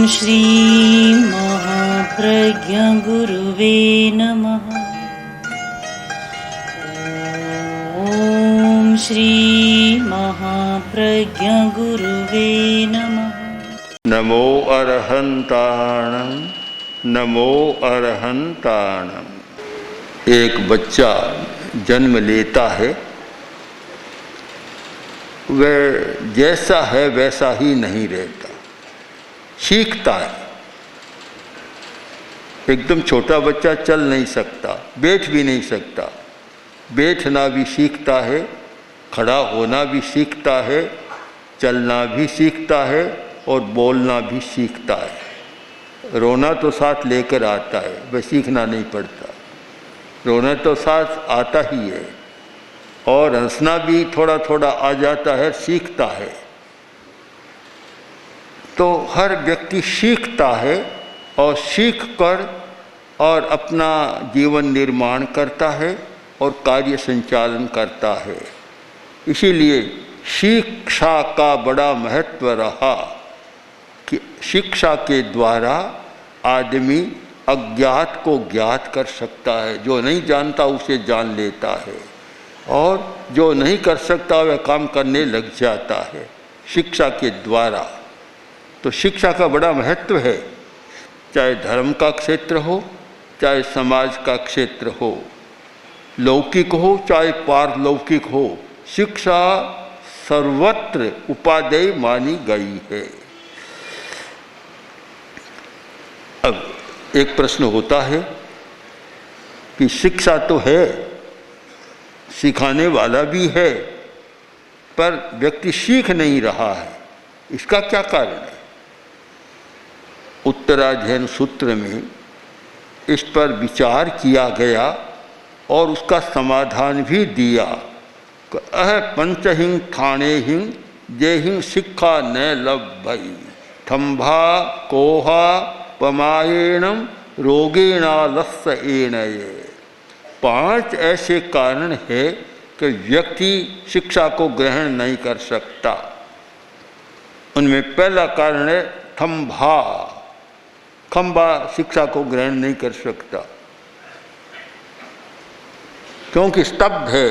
श्री महाप्रज्ञ गुरुवे नमः। ओम श्री महाप्रज्ञ गुरुवे नमः। नमो अरहंताणं, नमो अरहंताणं। एक बच्चा जन्म लेता है, वह जैसा है वैसा ही नहीं रहता, सीखता है। एकदम छोटा बच्चा चल नहीं सकता, बैठ भी नहीं सकता, बैठना भी सीखता है, खड़ा होना भी सीखता है, चलना भी सीखता है और बोलना भी सीखता है। रोना तो साथ लेकर आता है, वह सीखना नहीं पड़ता, रोना तो साथ आता ही है। और हंसना भी थोड़ा थोड़ा आ जाता है, सीखता है। तो हर व्यक्ति सीखता है और सीख कर और अपना जीवन निर्माण करता है और कार्य संचालन करता है। इसीलिए शिक्षा का बड़ा महत्व रहा कि शिक्षा के द्वारा आदमी अज्ञात को ज्ञात कर सकता है, जो नहीं जानता उसे जान लेता है, और जो नहीं कर सकता वह काम करने लग जाता है शिक्षा के द्वारा। तो शिक्षा का बड़ा महत्व है, चाहे धर्म का क्षेत्र हो, चाहे समाज का क्षेत्र हो, लौकिक हो चाहे पारलौकिक हो, शिक्षा सर्वत्र उपादेय मानी गई है। अब एक प्रश्न होता है कि शिक्षा तो है, सिखाने वाला भी है, पर व्यक्ति सीख नहीं रहा है, इसका क्या कारण है? उत्तराध्ययन सूत्र में इस पर विचार किया गया और उसका समाधान भी दिया। अह पंचहिंग थाने हिंग जय हिंग शिक्षा न लभ्भई ठंभा कोहा पमायेणम रोगेणालस्य एणये। 5 ऐसे कारण है कि व्यक्ति शिक्षा को ग्रहण नहीं कर सकता। उनमें पहला कारण है ठंभा। खंबा शिक्षा को ग्रहण नहीं कर सकता क्योंकि स्तब्ध है,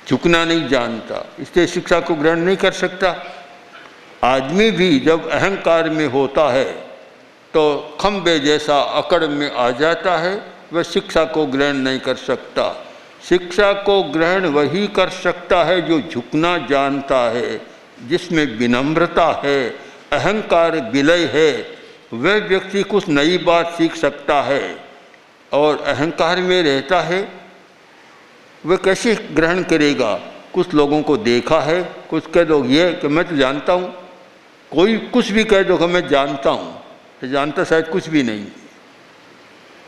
झुकना नहीं जानता, इसलिए शिक्षा को ग्रहण नहीं कर सकता। आदमी भी जब अहंकार में होता है तो खंबे जैसा अकड़ में आ जाता है, वह शिक्षा को ग्रहण नहीं कर सकता। शिक्षा को ग्रहण वही कर सकता है जो झुकना जानता है, जिसमें विनम्रता है, अहंकार विलय है। वह व्यक्ति कुछ नई बात सीख सकता है। और अहंकार में रहता है, वह कैसे ग्रहण करेगा? कुछ लोगों को देखा है, कुछ कह दो ये कि मैं तो जानता हूँ, कोई कुछ भी कह दो कि मैं जानता हूँ, तो जानता शायद कुछ भी नहीं।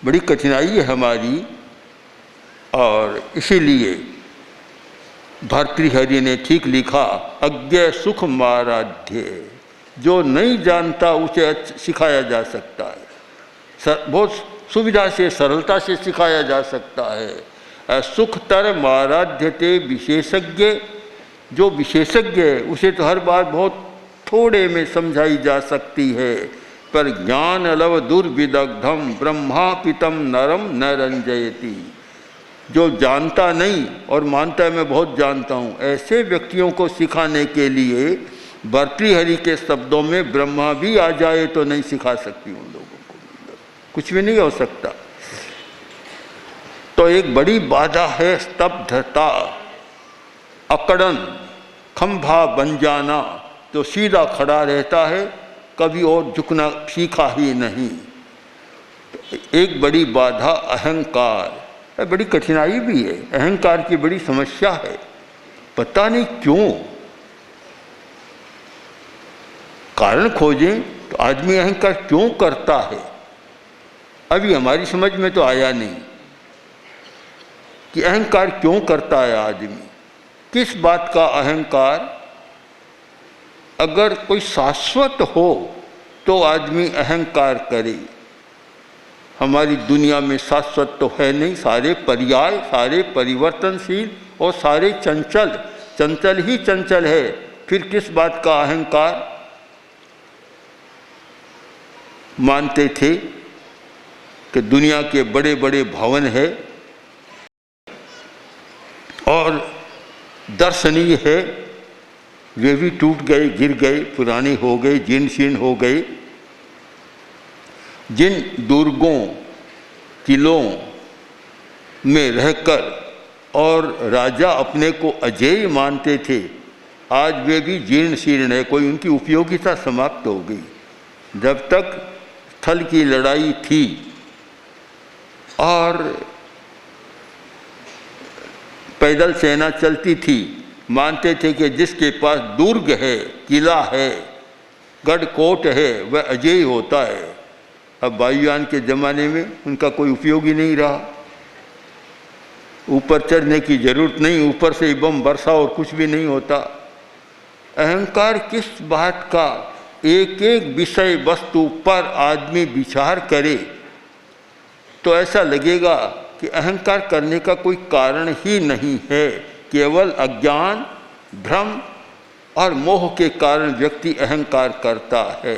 बड़ी कठिनाई है हमारी। और इसीलिए भर्तृहरि ने ठीक लिखा, अज्ञ सुख माराध्य। जो नहीं जानता उसे सिखाया जा सकता है, बहुत सुविधा से, सरलता से सिखाया जा सकता है। सुखतर माराध्यते विशेषज्ञ। जो विशेषज्ञ है उसे तो हर बात बहुत थोड़े में समझाई जा सकती है, पर ज्ञान लव दुर्विदग्धम ब्रह्मापितम नरम न रंजयति। जो जानता नहीं और मानता है मैं बहुत जानता हूँ, ऐसे व्यक्तियों को सिखाने के लिए भर्तृहरि के शब्दों में ब्रह्मा भी आ जाए तो नहीं सिखा सकती उन लोगों को, कुछ भी नहीं हो सकता। तो एक बड़ी बाधा है स्तब्धता, अकड़न, खंभा बन जाना, तो सीधा खड़ा रहता है, कभी और झुकना सीखा ही नहीं। एक बड़ी बाधा अहंकार, बड़ी कठिनाई भी है, अहंकार की बड़ी समस्या है। पता नहीं क्यों, कारण खोजें तो आदमी अहंकार क्यों करता है, अभी हमारी समझ में तो आया नहीं कि अहंकार क्यों करता है आदमी, किस बात का अहंकार। अगर कोई शाश्वत हो तो आदमी अहंकार करे। हमारी दुनिया में शाश्वत तो है नहीं, सारे पर्याय, सारे परिवर्तनशील और सारे चंचल, चंचल ही चंचल है, फिर किस बात का अहंकार। मानते थे कि दुनिया के बड़े बड़े भवन है और दर्शनीय है, वे भी टूट गए, गिर गए, पुराने हो गए, जीर्ण शीर्ण हो गए। जिन दुर्गों किलों में रहकर और राजा अपने को अजेय मानते थे, आज वे भी जीर्ण शीर्ण है, कोई उनकी उपयोगिता समाप्त हो गई। जब तक स्थल की लड़ाई थी और पैदल सेना चलती थी, मानते थे कि जिसके पास दुर्ग है, किला है, गढ़ कोट है, वह अजेय होता है। अब वायुयान के ज़माने में उनका कोई उपयोग ही नहीं रहा। ऊपर चढ़ने की जरूरत नहीं, ऊपर से बम बरसा और कुछ भी नहीं होता। अहंकार किस बात का, एक एक विषय वस्तु पर आदमी विचार करे तो ऐसा लगेगा कि अहंकार करने का कोई कारण ही नहीं है। केवल अज्ञान, भ्रम और मोह के कारण व्यक्ति अहंकार करता है।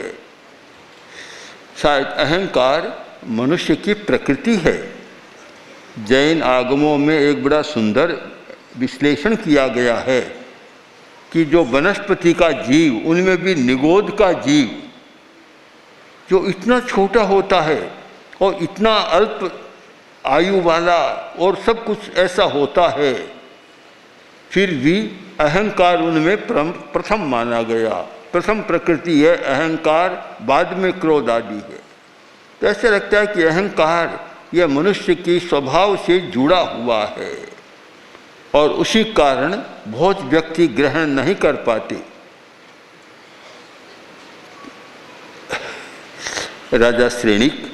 शायद अहंकार मनुष्य की प्रकृति है। जैन आगमों में एक बड़ा सुंदर विश्लेषण किया गया है कि जो वनस्पति का जीव, उनमें भी निगोद का जीव जो इतना छोटा होता है और इतना अल्प आयु वाला और सब कुछ ऐसा होता है, फिर भी अहंकार उनमें प्रथम माना गया। प्रथम प्रकृति है अहंकार, बाद में क्रोध आदि है। तो ऐसा लगता है कि अहंकार यह मनुष्य की स्वभाव से जुड़ा हुआ है और उसी कारण बहुत व्यक्ति ग्रहण नहीं कर पाते। राजा श्रेणिक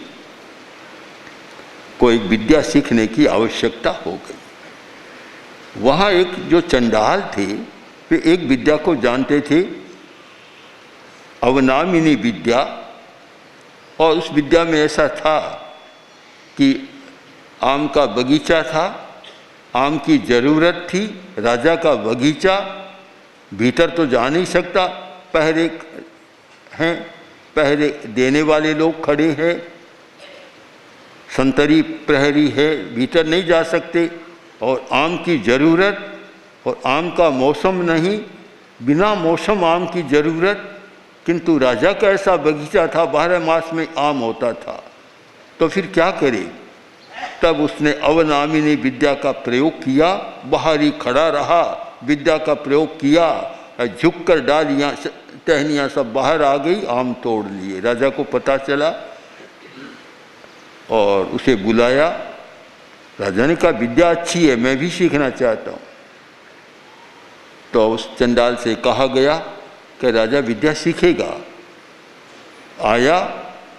को एक विद्या सीखने की आवश्यकता हो गई। वहाँ एक जो चंडाल थे, वे एक विद्या को जानते थे, अवनामिनी विद्या। और उस विद्या में ऐसा था कि आम का बगीचा था, आम की ज़रूरत थी, राजा का बगीचा, भीतर तो जा नहीं सकता, पहरे हैं, पहरे देने वाले लोग खड़े हैं, संतरी प्रहरी है, भीतर नहीं जा सकते। और आम की ज़रूरत, और आम का मौसम नहीं, बिना मौसम आम की ज़रूरत, किंतु राजा का ऐसा बगीचा था, 12 मास में आम होता था। तो फिर क्या करे? तब उसने अवनामिनी विद्या का प्रयोग किया, बाहर ही खड़ा रहा, विद्या का प्रयोग किया, झुककर डालियाँ टहनियाँ सब बाहर आ गई, आम तोड़ लिए। राजा को पता चला और उसे बुलाया। राजा ने कहा विद्या अच्छी है, मैं भी सीखना चाहता हूँ। तो उस चंडाल से कहा गया कि राजा विद्या सीखेगा। आया,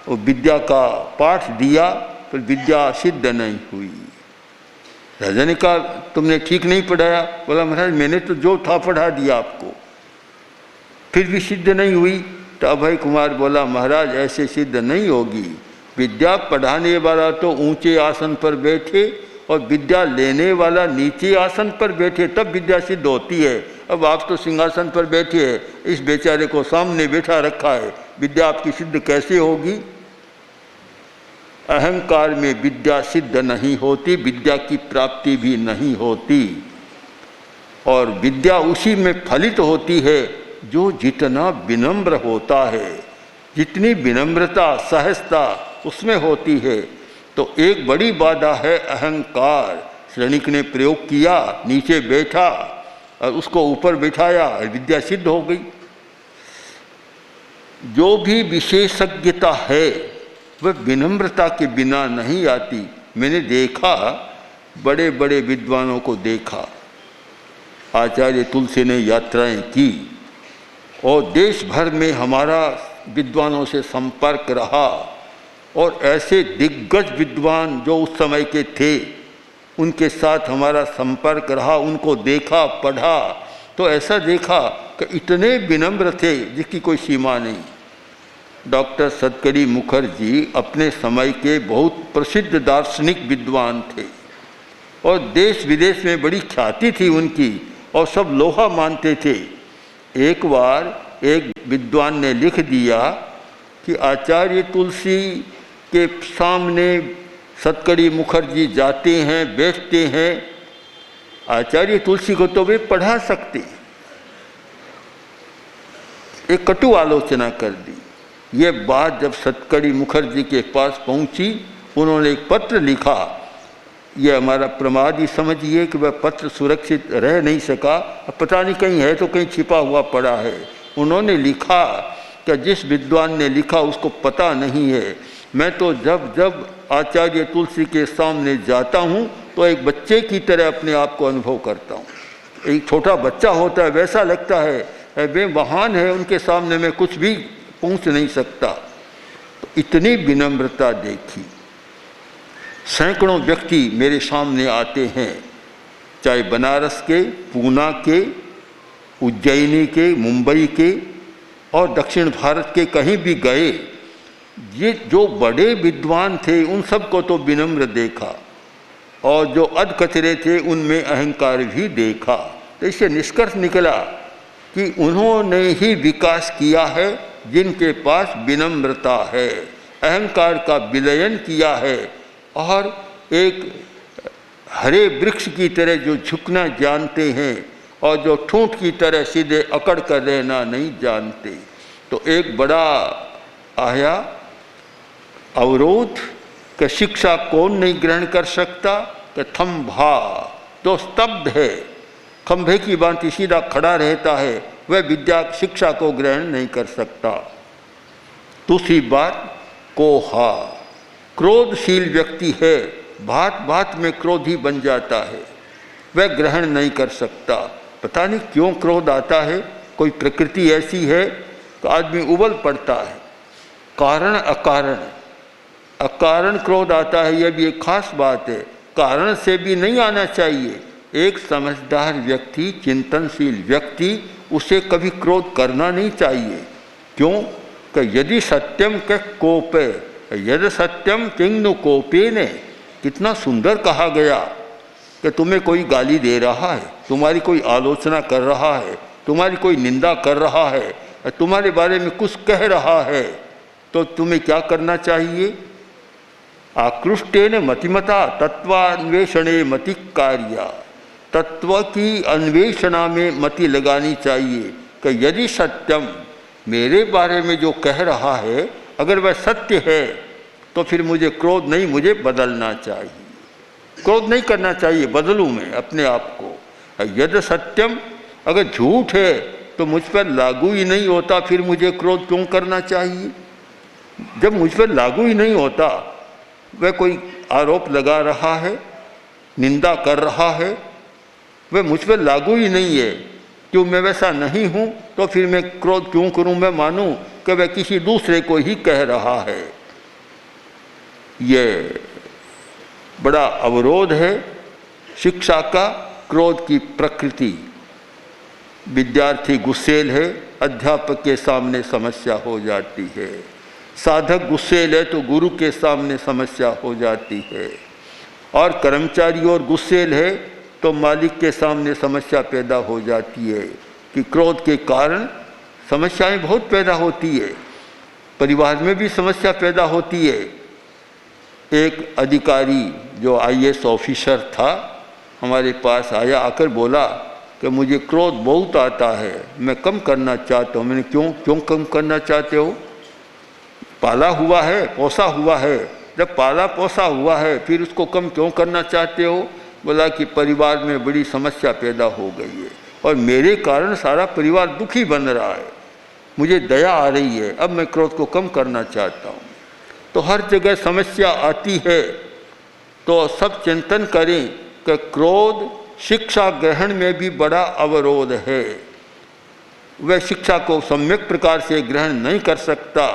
वो विद्या का पाठ दिया, पर विद्या सिद्ध नहीं हुई। राजा ने कहा तुमने ठीक नहीं पढ़ाया। बोला महाराज मैंने तो जो था पढ़ा दिया आपको, फिर भी सिद्ध नहीं हुई। तो अभय कुमार बोला महाराज ऐसे सिद्ध नहीं होगी। विद्या पढ़ाने वाला तो ऊंचे आसन पर बैठे और विद्या लेने वाला नीचे आसन पर बैठे, तब विद्या सिद्ध होती है। अब आप तो सिंहासन पर बैठे हैं, इस बेचारे को सामने बैठा रखा है, विद्या आपकी सिद्ध कैसे होगी? अहंकार में विद्या सिद्ध नहीं होती, विद्या की प्राप्ति भी नहीं होती। और विद्या उसी में फलित होती है जो जितना विनम्र होता है, जितनी विनम्रता सहजता उसमें होती है। तो एक बड़ी बाधा है अहंकार। श्रेणिक ने प्रयोग किया, नीचे बैठा और उसको ऊपर बिठाया, विद्या सिद्ध हो गई। जो भी विशेषज्ञता है वह विनम्रता के बिना नहीं आती। मैंने देखा, बड़े बड़े विद्वानों को देखा, आचार्य तुलसी ने यात्राएं की और देश भर में हमारा विद्वानों से संपर्क रहा। और ऐसे दिग्गज विद्वान जो उस समय के थे, उनके साथ हमारा संपर्क रहा, उनको देखा, पढ़ा, तो ऐसा देखा कि इतने विनम्र थे जिसकी कोई सीमा नहीं। डॉक्टर सतकड़ी मुखर्जी अपने समय के बहुत प्रसिद्ध दार्शनिक विद्वान थे और देश विदेश में बड़ी ख्याति थी उनकी और सब लोहा मानते थे। एक बार एक विद्वान ने लिख दिया कि आचार्य तुलसी के सामने सतकड़ी मुखर्जी जाते हैं, बैठते हैं। आचार्य तुलसी को तो वे पढ़ा सकते, एक कटु आलोचना कर दी। ये बात जब सतकड़ी मुखर्जी के पास पहुंची, उन्होंने एक पत्र लिखा। ये हमारा प्रमाद ही समझिए कि वह पत्र सुरक्षित रह नहीं सका, पता नहीं कहीं है तो कहीं छिपा हुआ पड़ा है। उन्होंने लिखा कि जिस विद्वान ने लिखा उसको पता नहीं है, मैं तो जब जब आचार्य तुलसी के सामने जाता हूँ तो एक बच्चे की तरह अपने आप को अनुभव करता हूँ। एक छोटा बच्चा होता है वैसा लगता है, वे महान है, उनके सामने मैं कुछ भी पहुँच नहीं सकता। तो इतनी विनम्रता देखी। सैकड़ों व्यक्ति मेरे सामने आते हैं, चाहे बनारस के, पूना के, उज्जैनी के, मुंबई के और दक्षिण भारत के कहीं भी गए। ये जो बड़े विद्वान थे उन सबको तो विनम्र देखा, और जो अधकचरे थे उनमें अहंकार भी देखा। तो इससे निष्कर्ष निकला कि उन्होंने ही विकास किया है जिनके पास विनम्रता है, अहंकार का विलयन किया है, और एक हरे वृक्ष की तरह जो झुकना जानते हैं और जो ठूंठ की तरह सीधे अकड़ कर रहना नहीं जानते। तो एक बड़ा आया अवरोध कि शिक्षा कौन नहीं ग्रहण कर सकता, कि थम्भा तो स्तब्ध है, खंभे की भांति सीधा खड़ा रहता है, वह विद्या शिक्षा को ग्रहण नहीं कर सकता। दूसरी बात कोहा, क्रोधशील व्यक्ति है, बात बात में क्रोधी बन जाता है, वह ग्रहण नहीं कर सकता। पता नहीं क्यों क्रोध आता है, कोई प्रकृति ऐसी है तो आदमी उबल पड़ता है, कारण अकारण। अकारण क्रोध आता है, यह भी एक खास बात है, कारण से भी नहीं आना चाहिए। एक समझदार व्यक्ति, चिंतनशील व्यक्ति, उसे कभी क्रोध करना नहीं चाहिए। क्यों? कि यदि सत्यम के कोपे यद सत्यम किंग कोपे ने, कितना सुंदर कहा गया कि तुम्हें कोई गाली दे रहा है, तुम्हारी कोई आलोचना कर रहा है, तुम्हारी कोई निंदा कर रहा है, तुम्हारे बारे में कुछ कह रहा है, तो तुम्हें क्या करना चाहिए? आकृष्टेन मतिमता तत्वान्वेषणे मति कार्या, तत्व की अन्वेषणा में मति लगानी चाहिए कि यदि सत्यम, मेरे बारे में जो कह रहा है अगर वह सत्य है तो फिर मुझे क्रोध नहीं, मुझे बदलना चाहिए। क्रोध नहीं करना चाहिए, बदलूँ मैं अपने आप को। यदि सत्यम, अगर झूठ है तो मुझ पर लागू ही नहीं होता, फिर मुझे क्रोध क्यों करना चाहिए? जब मुझ पर लागू ही नहीं होता, वह कोई आरोप लगा रहा है, निंदा कर रहा है, वह मुझ पर लागू ही नहीं है, क्यों मैं वैसा नहीं हूँ, तो फिर मैं क्रोध क्यों करूँ? मैं मानूँ कि वह किसी दूसरे को ही कह रहा है। ये बड़ा अवरोध है शिक्षा का, क्रोध की प्रकृति। विद्यार्थी गुस्सेल है, अध्यापक के सामने समस्या हो जाती है। साधक गुस्सेल है तो गुरु के सामने समस्या हो जाती है, और कर्मचारी और गुस्सेल है तो मालिक के सामने समस्या पैदा हो जाती है कि क्रोध के कारण समस्याएं बहुत पैदा होती है। परिवार में भी समस्या पैदा होती है। एक अधिकारी जो IAS ऑफिसर था हमारे पास आया, आकर बोला कि मुझे क्रोध बहुत आता है, मैं कम करना चाहता हूँ। मैंने क्यों कम करना चाहते हो? पाला हुआ है, पोसा हुआ है, जब पाला पोसा हुआ है फिर उसको कम क्यों करना चाहते हो? बोला कि परिवार में बड़ी समस्या पैदा हो गई है और मेरे कारण सारा परिवार दुखी बन रहा है, मुझे दया आ रही है, अब मैं क्रोध को कम करना चाहता हूँ। तो हर जगह समस्या आती है, तो सब चिंतन करें कि क्रोध शिक्षा ग्रहण में भी बड़ा अवरोध है। वह शिक्षा को सम्यक प्रकार से ग्रहण नहीं कर सकता,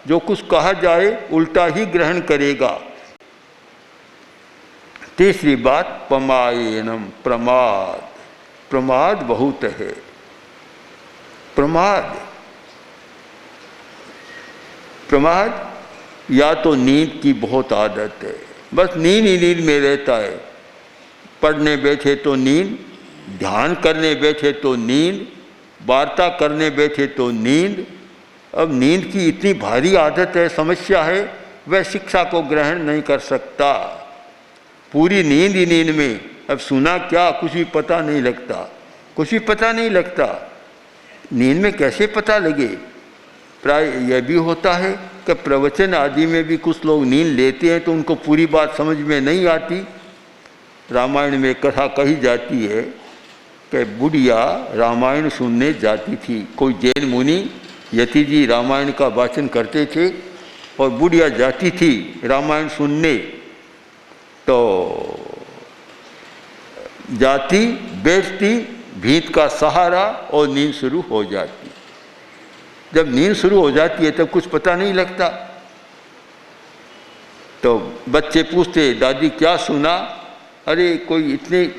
जो कुछ कहा जाए उल्टा ही ग्रहण करेगा। तीसरी बात पमायनम, प्रमाद। प्रमाद बहुत है। प्रमाद या तो नींद की बहुत आदत है, बस नींद ही नींद में रहता है। पढ़ने बैठे तो नींद, ध्यान करने बैठे तो नींद, वार्ता करने बैठे तो नींद, अब नींद की इतनी भारी आदत है, समस्या है, वह शिक्षा को ग्रहण नहीं कर सकता। पूरी नींद ही नींद में, अब सुना क्या कुछ भी पता नहीं लगता, कुछ भी पता नहीं लगता। नींद में कैसे पता लगे? प्राय यह भी होता है कि प्रवचन आदि में भी कुछ लोग नींद लेते हैं तो उनको पूरी बात समझ में नहीं आती। रामायण में कथा कही जाती है कि बुढ़िया रामायण सुनने जाती थी। कोई जैन मुनि यति जी रामायण का वाचन करते थे और बुढ़िया जाती थी रामायण सुनने, तो जाती, बैठती, भीत का सहारा और नींद शुरू हो जाती। जब नींद शुरू हो जाती है तब कुछ पता नहीं लगता। तो बच्चे पूछते, दादी क्या सुना? अरे कोई इतने,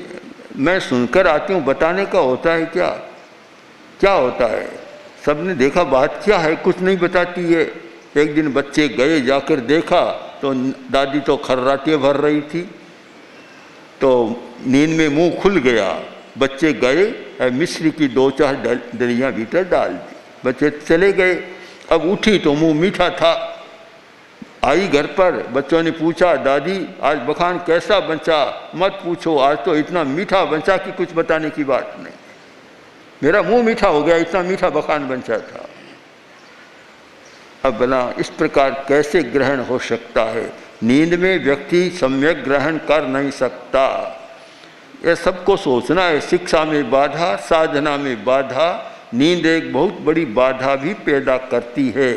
मैं सुनकर आती हूँ, बताने का होता है क्या? क्या होता है? सबने देखा बात क्या है, कुछ नहीं बताती है। एक दिन बच्चे गए, जाकर देखा तो दादी तो खर्राटे भर रही थी। तो नींद में मुंह खुल गया, बच्चे गए, मिश्री की 2-4 डलियाँ भीतर डाल दी, बच्चे चले गए। अब उठी तो मुंह मीठा था। आई घर पर, बच्चों ने पूछा, दादी आज बखान कैसा बचा? मत पूछो, आज तो इतना मीठा बचा कि कुछ बताने की बात नहीं। मेरा मुंह मीठा हो गया, इतना मीठा बखान बचा था। अब भला इस प्रकार कैसे ग्रहण हो सकता है? नींद में व्यक्ति सम्यक ग्रहण कर नहीं सकता। यह सबको सोचना है। शिक्षा में बाधा, साधना में बाधा, नींद एक बहुत बड़ी बाधा भी पैदा करती है।